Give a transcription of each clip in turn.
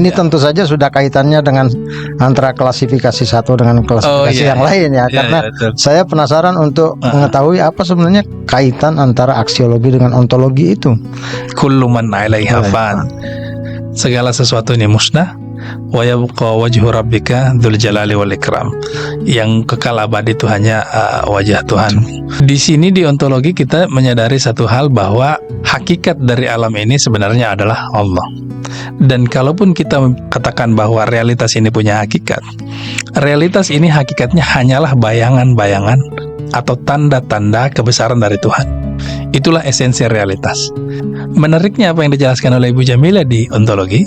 Ini tentu saja sudah kaitannya dengan antara klasifikasi satu dengan klasifikasi yang lain ya, karena saya penasaran untuk mengetahui apa sebenarnya kaitan antara aksiologi dengan ontologi itu. Kullu man 'alaiha fan. Segala sesuatu ini musnah, wa yabqa wajhu rabbika dzul jalali wal ikram. Yang kekal abadi itu hanya wajah Tuhan. Di sini di ontologi kita menyadari satu hal, bahwa hakikat dari alam ini sebenarnya adalah Allah. Dan kalaupun kita katakan bahwa realitas ini punya hakikat, realitas ini hakikatnya hanyalah bayangan-bayangan atau tanda-tanda kebesaran dari Tuhan. Itulah esensi realitas. Menariknya apa yang dijelaskan oleh Ibu Jamilah di ontologi,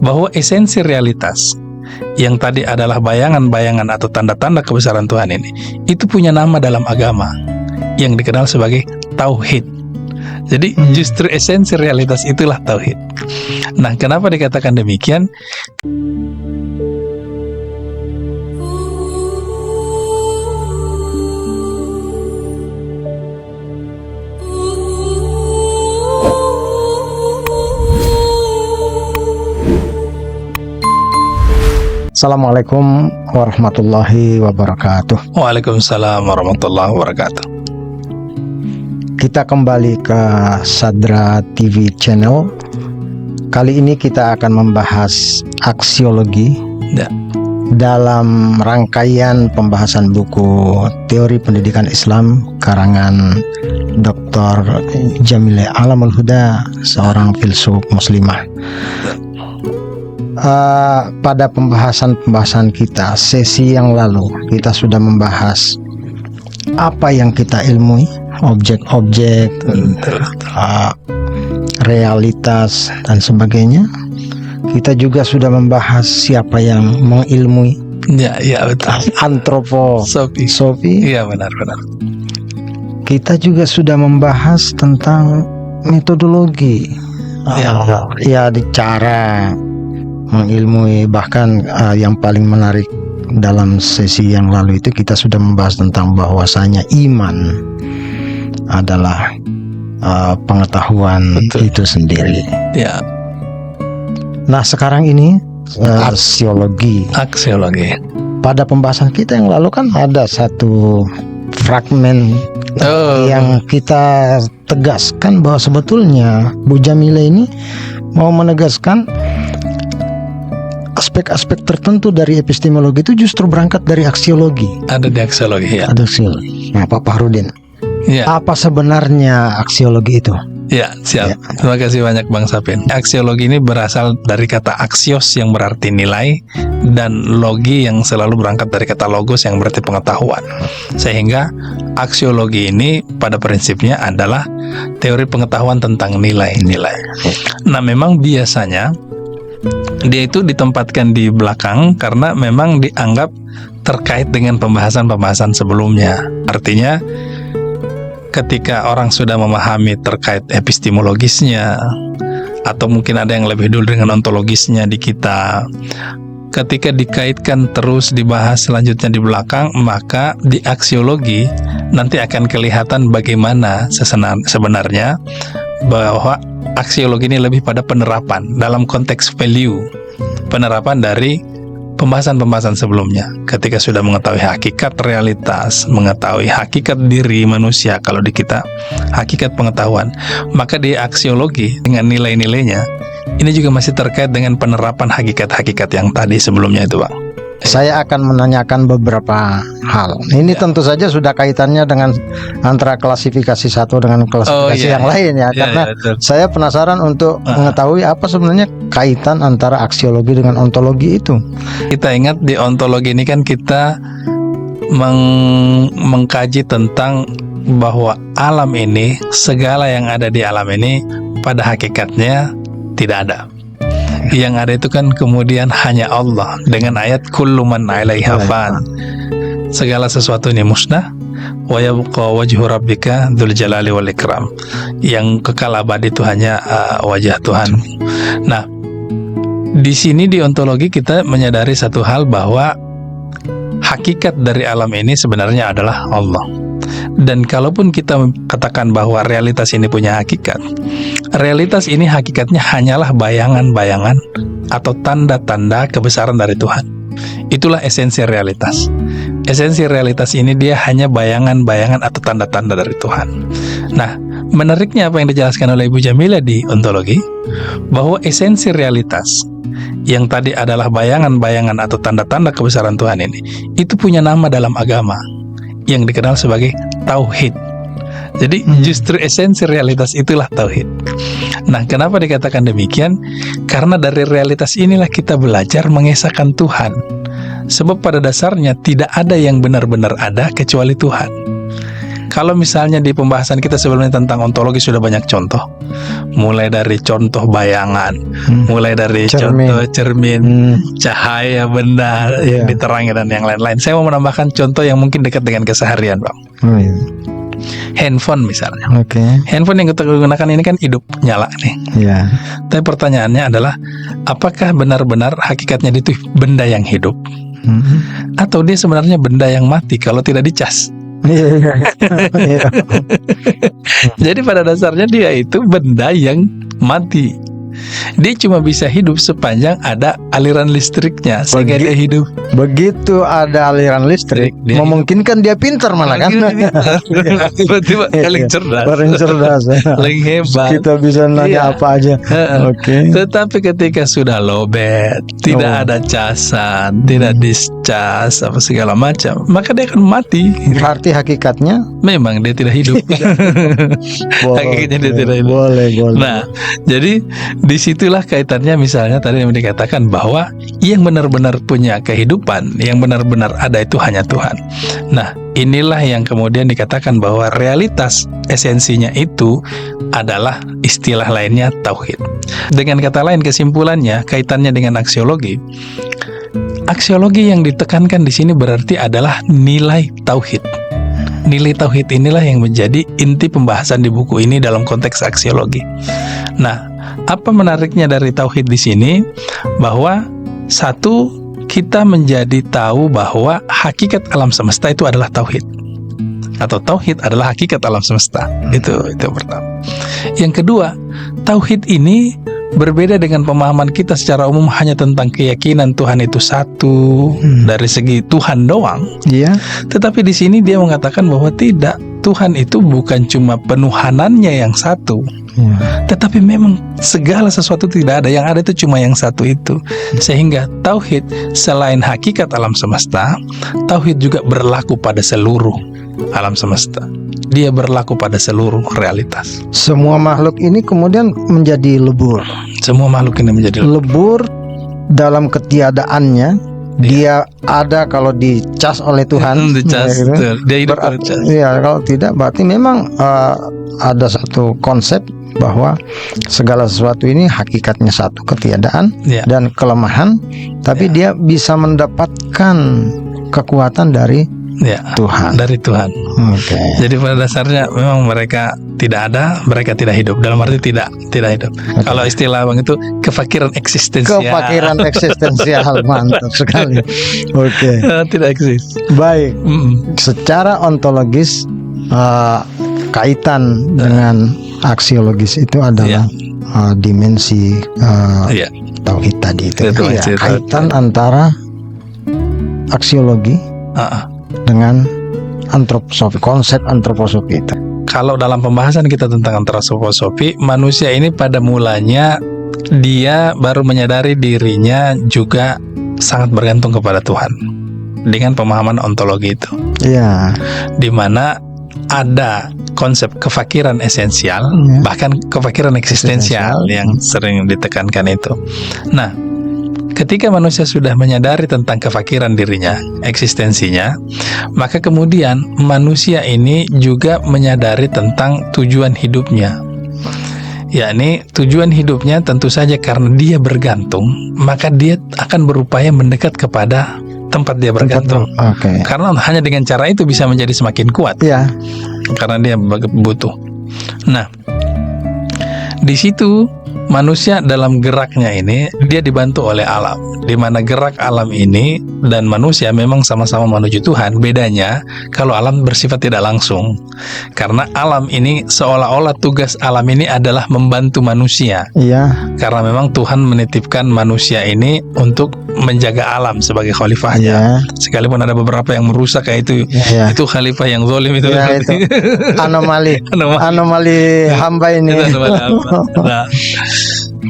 bahwa esensi realitas yang tadi adalah bayangan-bayangan atau tanda-tanda kebesaran Tuhan ini, itu punya nama dalam agama yang dikenal sebagai tauhid. Jadi justru esensi realitas itulah tauhid. Nah, kenapa dikatakan demikian? Assalamualaikum warahmatullahi wabarakatuh. Waalaikumsalam warahmatullahi wabarakatuh. Kita kembali ke Sadra TV channel. Kali ini kita akan membahas aksiologi dalam rangkaian pembahasan buku Teori Pendidikan Islam karangan Dr. Jamilah Alamul Huda, seorang filsuf muslimah. Pada pembahasan kita sesi yang lalu, kita sudah membahas apa yang kita ilmui, objek-objek, realitas dan sebagainya. Kita juga sudah membahas siapa yang mengilmui. Ya betul. Antroposofi. Iya, benar. Kita juga sudah membahas tentang metodologi. Cara mengilmui, bahkan yang paling menarik dalam sesi yang lalu itu kita sudah membahas tentang bahwasanya iman adalah pengetahuan itu sendiri. Ya. Nah, sekarang ini aksiologi. Pada pembahasan kita yang lalu kan ada satu fragmen yang kita tegaskan bahwa sebetulnya Bu Jamilah ini mau menegaskan aspek-aspek tertentu dari epistemologi itu justru berangkat dari aksiologi. Ada di aksiologi, ya. Ada aksiologi. Nah, Pak Fahrudin, apa sebenarnya aksiologi itu? Ya, siap. Terima kasih banyak Bang Sapin. Aksiologi ini berasal dari kata aksios yang berarti nilai, dan logi yang selalu berangkat dari kata logos yang berarti pengetahuan. Sehingga aksiologi ini pada prinsipnya adalah teori pengetahuan tentang nilai-nilai. Nah, memang biasanya dia itu ditempatkan di belakang karena memang dianggap terkait dengan pembahasan-pembahasan sebelumnya. Artinya ketika orang sudah memahami terkait epistemologisnya, atau mungkin ada yang lebih dulu dengan ontologisnya di kita, ketika dikaitkan terus dibahas selanjutnya di belakang, maka di aksiologi nanti akan kelihatan bagaimana sebenarnya bahwa aksiologi ini lebih pada penerapan dalam konteks value, penerapan dari pembahasan-pembahasan sebelumnya. Ketika sudah mengetahui hakikat realitas, mengetahui hakikat diri manusia, kalau di kita hakikat pengetahuan, maka di aksiologi dengan nilai-nilainya ini juga masih terkait dengan penerapan hakikat-hakikat yang tadi sebelumnya itu, Bang. Saya akan menanyakan beberapa hal. Ini tentu saja sudah kaitannya dengan antara klasifikasi satu dengan klasifikasi yang lain ya, karena saya penasaran untuk mengetahui apa sebenarnya kaitan antara aksiologi dengan ontologi itu. Kita ingat di ontologi ini kan kita mengkaji tentang bahwa alam ini, segala yang ada di alam ini pada hakikatnya tidak ada. Yang ada itu kan kemudian hanya Allah, dengan ayat kullu man 'alaiha fan. Segala sesuatu ini musnah, wa yabqa wajhu rabbika dzul jalali wal ikram. Yang kekal abadi itu hanya wajah Tuhan. Nah, di sini di ontologi kita menyadari satu hal, bahwa hakikat dari alam ini sebenarnya adalah Allah. Dan kalaupun kita katakan bahwa realitas ini punya hakikat, realitas ini hakikatnya hanyalah bayangan-bayangan atau tanda-tanda kebesaran dari Tuhan. Itulah esensi realitas. Esensi realitas ini dia hanya bayangan-bayangan atau tanda-tanda dari Tuhan. Nah, menariknya apa yang dijelaskan oleh Ibu Jamila di ontologi, bahwa esensi realitas yang tadi adalah bayangan-bayangan atau tanda-tanda kebesaran Tuhan ini, itu punya nama dalam agama yang dikenal sebagai tauhid. Jadi justru esensi realitas itulah tauhid. Nah, kenapa dikatakan demikian? Karena dari realitas inilah kita belajar mengesahkan Tuhan. Sebab pada dasarnya tidak ada yang benar-benar ada kecuali Tuhan. Kalau misalnya di pembahasan kita sebelumnya tentang ontologi sudah banyak contoh. Mulai dari contoh bayangan, mulai dari contoh cermin, cahaya benda yang diterangi dan yang lain-lain. Saya mau menambahkan contoh yang mungkin dekat dengan keseharian, Bang. Handphone misalnya. Handphone yang kita gunakan ini kan hidup, nyala nih. Tapi pertanyaannya adalah, apakah benar-benar hakikatnya itu benda yang hidup? Atau dia sebenarnya benda yang mati kalau tidak dicas? Jadi pada dasarnya dia itu benda yang mati. Dia cuma bisa hidup sepanjang ada aliran listriknya, sehingga dia hidup. Begitu ada aliran listrik, memungkinkan dia pintar malah kan. Tiba-tiba paling cerdas, paling hebat. Kita bisa nanya apa aja. Tetapi ketika sudah lowbat, tidak ada casan, tidak discas, apa segala macam, maka dia akan mati. Berarti hakikatnya memang dia tidak hidup. Hakikatnya dia tidak hidup. Boleh. Nah, jadi disitulah kaitannya misalnya tadi yang dikatakan bahwa yang benar-benar punya kehidupan, yang benar-benar ada itu hanya Tuhan. Nah, inilah yang kemudian dikatakan bahwa realitas esensinya itu adalah istilah lainnya tauhid. Dengan kata lain, kesimpulannya kaitannya dengan aksiologi. Aksiologi yang ditekankan di sini berarti adalah nilai tauhid. Nilai tauhid inilah yang menjadi inti pembahasan di buku ini dalam konteks aksiologi. Nah, apa menariknya dari tauhid di sini? Bahwa satu, kita menjadi tahu bahwa hakikat alam semesta itu adalah tauhid, atau tauhid adalah hakikat alam semesta. Itu pertama. Yang kedua, tauhid ini berbeda dengan pemahaman kita secara umum hanya tentang keyakinan Tuhan itu satu dari segi Tuhan doang. Tetapi di sini dia mengatakan bahwa tidak, Tuhan itu bukan cuma penuhanannya yang satu, tetapi memang segala sesuatu tidak ada, yang ada itu cuma yang satu itu. Sehingga tauhid selain hakikat alam semesta, tauhid juga berlaku pada seluruh alam semesta. Dia berlaku pada seluruh realitas. Semua makhluk ini kemudian menjadi lebur. Semua makhluk ini menjadi lebur dalam ketiadaannya. Dia ada kalau dicas oleh Tuhan. Dicas, dia hidup berarti, kalau tidak berarti memang ada satu konsep bahwa segala sesuatu ini hakikatnya satu, ketiadaan dan kelemahan, tapi dia bisa mendapatkan kekuatan dari Tuhan. Dari Tuhan. Jadi pada dasarnya memang mereka tidak ada, mereka tidak hidup. Dalam arti tidak hidup. Kalau istilah Bang itu kefakiran eksistensial. Kefakiran eksistensial, mantap sekali. Tidak eksis. Baik. Secara ontologis kaitan dengan aksiologis itu adalah dimensi tauhid tadi itu. Kaitan antara aksiologi dengan antroposofi, konsep antroposofi itu. Kalau dalam pembahasan kita tentang antroposofi, manusia ini pada mulanya dia baru menyadari dirinya juga sangat bergantung kepada Tuhan dengan pemahaman ontologi itu. Di mana ada konsep kefakiran esensial, bahkan kefakiran eksistensial yang sering ditekankan itu. Nah, ketika manusia sudah menyadari tentang kefakiran dirinya, eksistensinya, maka kemudian manusia ini juga menyadari tentang tujuan hidupnya. Yakni tujuan hidupnya tentu saja karena dia bergantung, maka dia akan berupaya mendekat kepada tempat dia bergantung. Karena hanya dengan cara itu bisa menjadi semakin kuat. Karena dia butuh. Nah, di situ manusia dalam geraknya ini dia dibantu oleh alam, di mana gerak alam ini dan manusia memang sama-sama menuju Tuhan. Bedanya kalau alam bersifat tidak langsung, karena alam ini seolah-olah tugas alam ini adalah membantu manusia. Iya. Karena memang Tuhan menitipkan manusia ini untuk menjaga alam sebagai khalifahnya. Iya. Sekalipun ada beberapa yang merusak kayak itu, Iya. itu khalifah yang zalim itu. Ya, itu anomali hamba ini. Nah,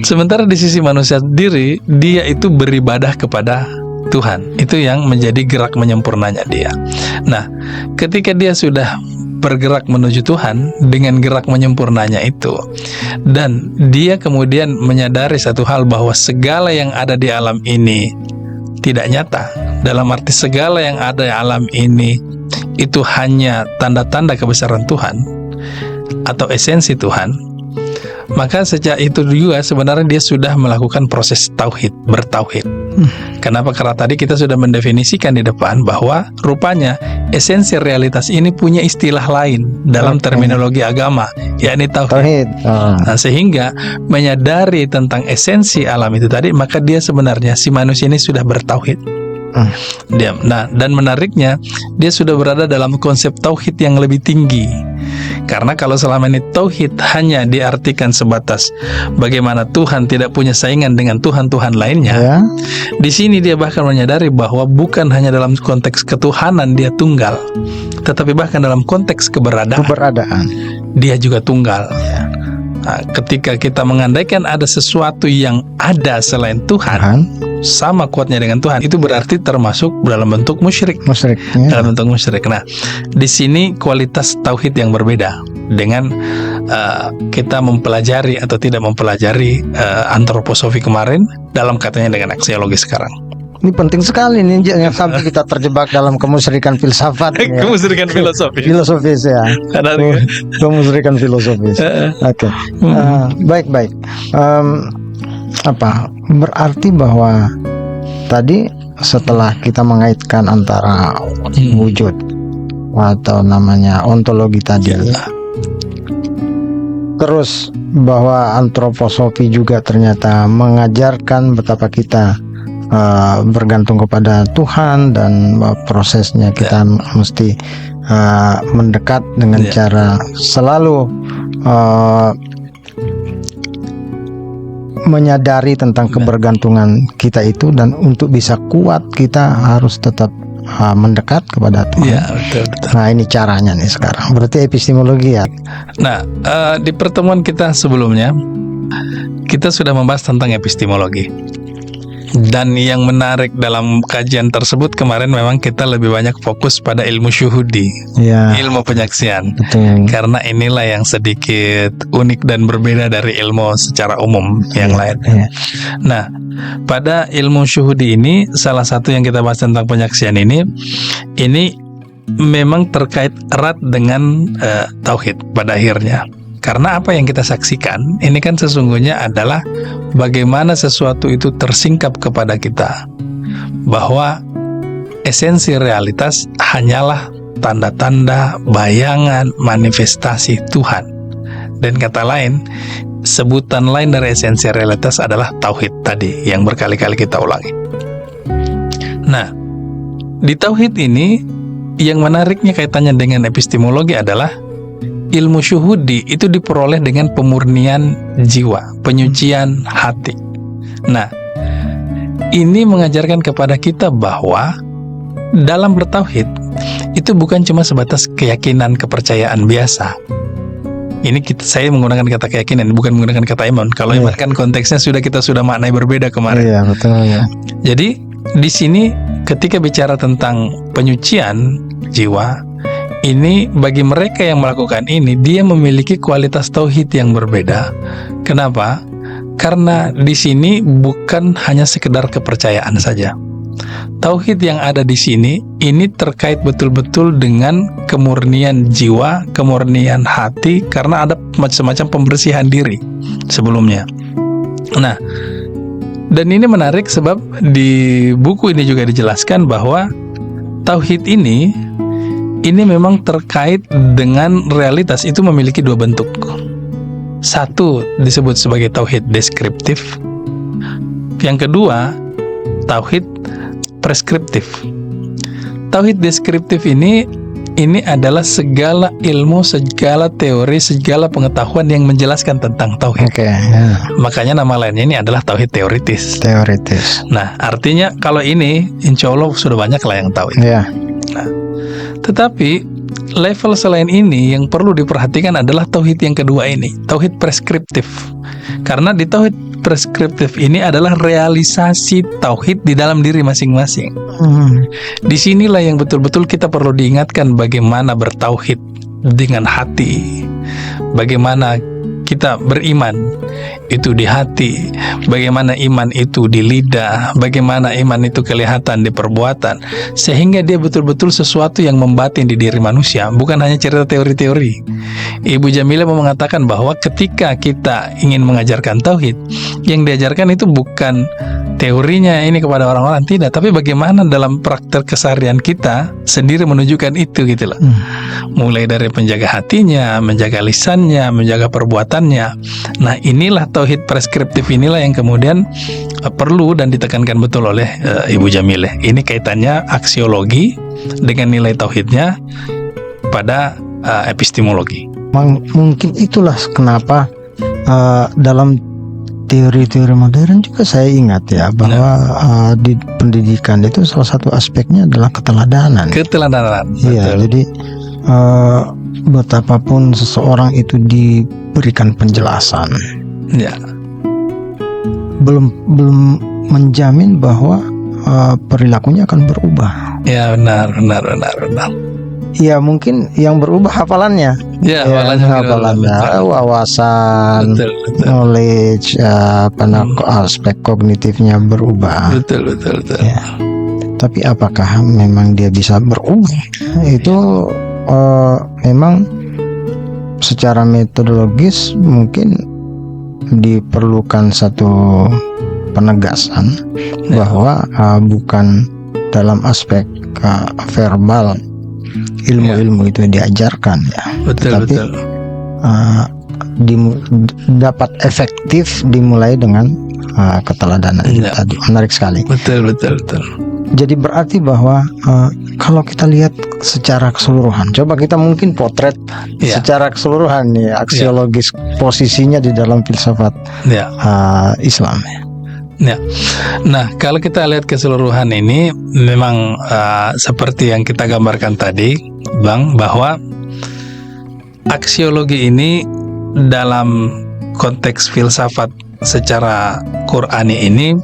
sementara di sisi manusia sendiri, dia itu beribadah kepada Tuhan. Itu yang menjadi gerak menyempurnanya dia. Nah, ketika dia sudah bergerak menuju Tuhan dengan gerak menyempurnanya itu, dan dia kemudian menyadari satu hal, bahwa segala yang ada di alam ini tidak nyata. Dalam arti segala yang ada di alam ini itu hanya tanda-tanda kebesaran Tuhan atau esensi Tuhan. Maka sejak itu juga sebenarnya dia sudah melakukan proses tauhid, bertauhid. Kenapa? Karena tadi kita sudah mendefinisikan di depan bahwa rupanya esensi realitas ini punya istilah lain dalam terminologi agama, yakni tauhid. Nah, sehingga menyadari tentang esensi alam itu tadi, maka dia sebenarnya, si manusia ini sudah bertauhid. Nah, dan menariknya, dia sudah berada dalam konsep tauhid yang lebih tinggi. Karena kalau selama ini tauhid hanya diartikan sebatas bagaimana Tuhan tidak punya saingan dengan Tuhan-Tuhan lainnya, ya. Di sini dia bahkan menyadari bahwa bukan hanya dalam konteks ketuhanan dia tunggal, tetapi bahkan dalam konteks keberadaan dia juga tunggal. Ya. Nah, ketika kita mengandaikan ada sesuatu yang ada selain Tuhan, sama kuatnya dengan Tuhan, itu berarti termasuk dalam bentuk musyrik. Ya. Dalam bentuk musyrik. Nah, di sini kualitas tauhid yang berbeda dengan kita mempelajari atau tidak mempelajari antroposofi kemarin dalam katanya dengan aksiologi sekarang. Ini penting sekali nih, jangan sampai kita terjebak dalam kemusyrikan filsafat. Ya. Kemusyrikan filosofis ya. Kemusyrikan filosofis. Oke. Baik. Berarti bahwa tadi setelah kita mengaitkan antara wujud atau namanya ontologi tadi, terus bahwa antroposofi juga ternyata mengajarkan betapa kita bergantung kepada Tuhan, dan prosesnya kita mesti mendekat dengan cara selalu menyadari tentang kebergantungan kita itu, dan untuk bisa kuat kita harus tetap mendekat kepada Tuhan. Ya, betul. Nah, ini caranya nih sekarang. Berarti epistemologi ya. Nah, di pertemuan kita sebelumnya kita sudah membahas tentang epistemologi. Dan yang menarik dalam kajian tersebut kemarin memang kita lebih banyak fokus pada ilmu syuhudi, ilmu penyaksian. Betul. Karena inilah yang sedikit unik dan berbeda dari ilmu secara umum yang lain. Nah, pada ilmu syuhudi ini, salah satu yang kita bahas tentang penyaksian ini memang terkait erat dengan tauhid pada akhirnya. Karena apa yang kita saksikan ini kan sesungguhnya adalah bagaimana sesuatu itu tersingkap kepada kita, bahwa esensi realitas hanyalah tanda-tanda, bayangan, manifestasi Tuhan. Dan kata lain, sebutan lain dari esensi realitas adalah tauhid tadi yang berkali-kali kita ulangi. Nah, di tauhid ini yang menariknya kaitannya dengan epistemologi adalah ilmu syuhudi itu diperoleh dengan pemurnian jiwa, penyucian hati. Nah, ini mengajarkan kepada kita bahwa dalam bertauhid itu bukan cuma sebatas keyakinan, kepercayaan biasa. Ini saya menggunakan kata keyakinan, bukan menggunakan kata iman. Kalau iman kan konteksnya kita sudah maknai berbeda kemarin. Iya, betul ya. Jadi di sini ketika bicara tentang penyucian jiwa, ini bagi mereka yang melakukan ini, dia memiliki kualitas tauhid yang berbeda. Kenapa? Karena di sini bukan hanya sekedar kepercayaan saja. Tauhid yang ada di sini ini terkait betul-betul dengan kemurnian jiwa, kemurnian hati, karena ada semacam pembersihan diri sebelumnya. Nah, dan ini menarik sebab di buku ini juga dijelaskan bahwa tauhid ini memang terkait dengan realitas, itu memiliki dua bentuk. Satu disebut sebagai tauhid deskriptif. Yang kedua, tauhid preskriptif. Tauhid deskriptif ini adalah segala ilmu, segala teori, segala pengetahuan yang menjelaskan tentang tauhid. Makanya nama lainnya ini adalah tauhid teoritis. Nah, artinya kalau ini insya Allah sudah banyak lah yang tahu ini. Nah, tetapi level selain ini yang perlu diperhatikan adalah tauhid yang kedua ini, tauhid preskriptif. Karena di tauhid preskriptif ini adalah realisasi tauhid di dalam diri masing-masing. Disinilah yang betul-betul kita perlu diingatkan bagaimana bertauhid dengan hati, bagaimana kita beriman itu di hati, bagaimana iman itu di lidah, bagaimana iman itu kelihatan di perbuatan, sehingga dia betul-betul sesuatu yang membatin di diri manusia, bukan hanya cerita teori-teori. Ibu Jamilah mau mengatakan bahwa ketika kita ingin mengajarkan tauhid, yang diajarkan itu bukan teorinya ini kepada orang-orang, tidak, tapi bagaimana dalam praktek keseharian kita sendiri menunjukkan itu gitu loh. Mulai dari menjaga hatinya, menjaga lisannya, menjaga perbuatannya. Nah, inilah tauhid preskriptif, inilah yang kemudian perlu dan ditekankan betul oleh Ibu Jamilah. Ini kaitannya aksiologi dengan nilai tauhidnya pada epistemologi. Mungkin itulah kenapa dalam teori-teori modern juga saya ingat ya bahwa di pendidikan itu salah satu aspeknya adalah keteladanan. Iya, jadi betapapun seseorang itu diberikan penjelasan, belum menjamin bahwa perilakunya akan berubah. Ya, benar. Ya, mungkin yang berubah hafalannya. Hafalannya, wawasan, betul. Knowledge, aspek kognitifnya berubah. Betul. Ya. Tapi apakah memang dia bisa berubah? Itu memang secara metodologis mungkin diperlukan satu penegasan bahwa bukan dalam aspek verbal ilmu-ilmu itu diajarkan ya. Tapi dapat efektif dimulai dengan keteladanan tadi. Menarik sekali. Betul. Jadi berarti bahwa kalau kita lihat secara keseluruhan, coba kita mungkin potret secara keseluruhan nih aksiologis posisinya di dalam filsafat Islam. Ya. Nah, kalau kita lihat keseluruhan ini memang seperti yang kita gambarkan tadi, Bang, bahwa aksiologi ini dalam konteks filsafat secara Qur'ani ini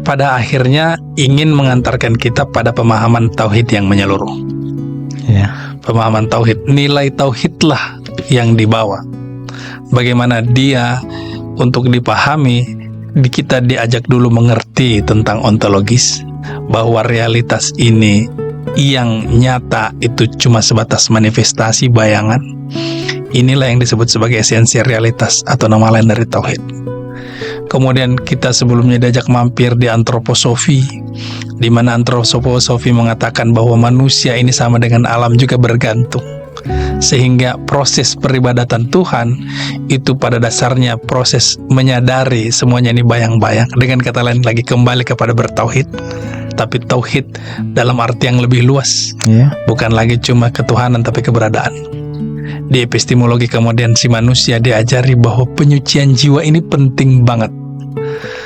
pada akhirnya ingin mengantarkan kita pada pemahaman tauhid yang menyeluruh. Pemahaman tauhid, nilai tauhidlah yang dibawa. Bagaimana dia untuk dipahami, kita diajak dulu mengerti tentang ontologis, bahwa realitas ini yang nyata itu cuma sebatas manifestasi bayangan. Inilah yang disebut sebagai esensi realitas atau nama lain dari tauhid. Kemudian kita sebelumnya diajak mampir di antroposofi, di mana antroposofi mengatakan bahwa manusia ini sama dengan alam juga bergantung. Sehingga proses peribadatan Tuhan itu pada dasarnya proses menyadari semuanya ini bayang-bayang. Dengan kata lain lagi, kembali kepada bertauhid, tapi tauhid dalam arti yang lebih luas, bukan lagi cuma ketuhanan tapi keberadaan. Di epistemologi kemudian si manusia diajari bahwa penyucian jiwa ini penting banget.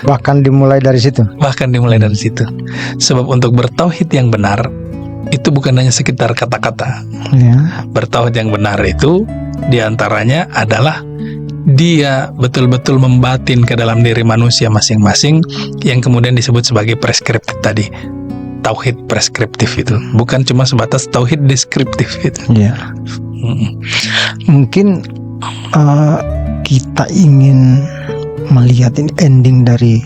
Bahkan dimulai dari situ. Sebab untuk bertauhid yang benar itu bukan hanya sekitar kata-kata. Bertauhid yang benar itu diantaranya adalah dia betul-betul membatin ke dalam diri manusia masing-masing, yang kemudian disebut sebagai preskriptif tadi. Tauhid preskriptif itu bukan cuma sebatas tauhid deskriptif itu. Mungkin kita ingin melihat ini ending dari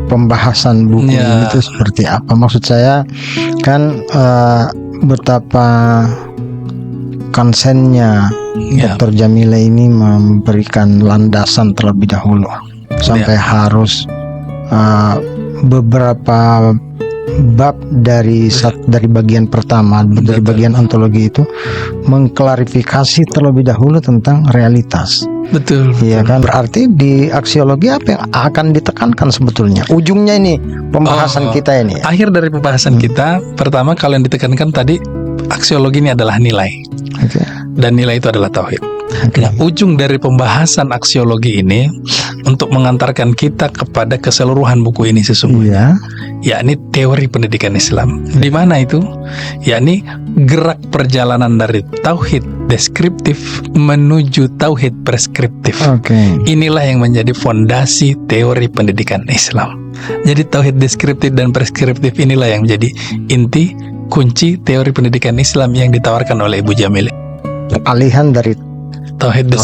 pembahasan buku ini itu seperti apa. Maksud saya kan betapa konsennya Dr. Jamilah ini memberikan landasan terlebih dahulu sampai harus beberapa bab dari bagian pertama, dari bagian ontologi itu mengklarifikasi terlebih dahulu tentang realitas. Betul. Iya kan, berarti di aksiologi apa yang akan ditekankan sebetulnya? Ujungnya ini pembahasan kita ini. Akhir dari pembahasan kita, pertama kalau yang ditekankan tadi, aksiologi ini adalah nilai. Oke. Dan nilai itu adalah tauhid. Oke. Nah, ujung dari pembahasan aksiologi ini untuk mengantarkan kita kepada keseluruhan buku ini sesungguhnya, yakni teori pendidikan Islam. Di mana itu? Yakni gerak perjalanan dari tauhid deskriptif menuju tauhid preskriptif. Oke. Inilah yang menjadi fondasi teori pendidikan Islam. Jadi tauhid deskriptif dan preskriptif inilah yang menjadi inti kunci teori pendidikan Islam yang ditawarkan oleh Ibu Jamil. Alihan dari Tauhid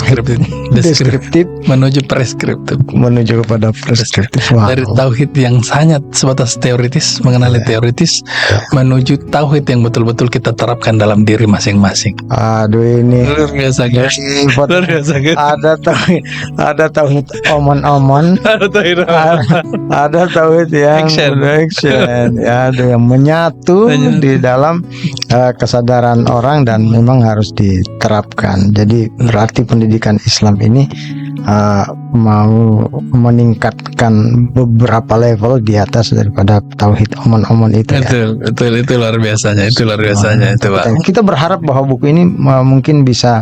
deskriptif menuju preskriptif, menuju kepada preskriptif. Wow. Dari tauhid yang sangat sebatas teoritis, mengenali teoritis, menuju tauhid yang betul-betul kita terapkan dalam diri masing-masing. Aduh, ini Luar biasa guys. Luar biasa guys. Ada tauhid omon-omon, ada tauhid yang action, ya, ada yang menyatu di dalam kesadaran orang dan memang harus diterapkan. Jadi berarti pendidikan Islam ini mau meningkatkan beberapa level di atas daripada tauhid omon-omon itu. Betul, itu luar biasanya, itu luar biasanya itu, Pak. Kita berharap bahwa buku ini mungkin bisa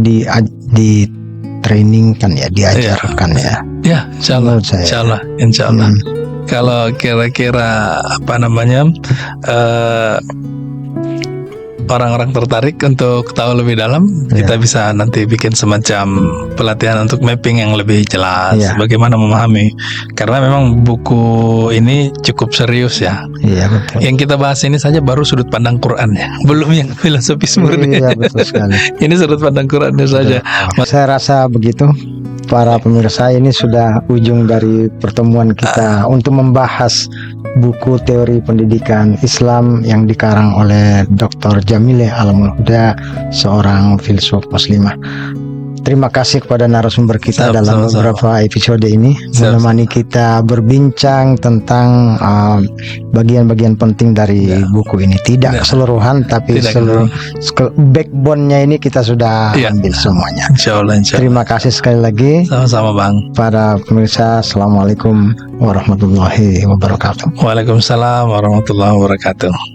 di training kan ya, diajarkan ya. Ya, insya Allah. Kalau kira-kira apa namanya, orang-orang tertarik untuk tahu lebih dalam, kita bisa nanti bikin semacam pelatihan untuk mapping yang lebih jelas, bagaimana memahami. Karena memang buku ini cukup serius ya. Iya, betul. Yang kita bahas ini saja baru sudut pandang Quran ya, belum yang filosofis murni. Iya, betul sekali. Ini sudut pandang Qurannya saja. Saya rasa begitu. Para pemirsa, ini sudah ujung dari pertemuan kita untuk membahas buku teori pendidikan Islam yang dikarang oleh Dr. Jamile Alamul Huda, seorang filsuf muslimah. Terima kasih kepada narasumber kita dalam beberapa episode ini, menemani kita berbincang tentang bagian-bagian penting dari buku ini. Tidak keseluruhan, tapi seluruh backbone-nya ini kita sudah ambil semuanya. Insya Allah. Terima kasih sekali lagi. Sama-sama, Bang. Para pemirsa, Assalamualaikum warahmatullahi wabarakatuh. Waalaikumsalam warahmatullahi wabarakatuh.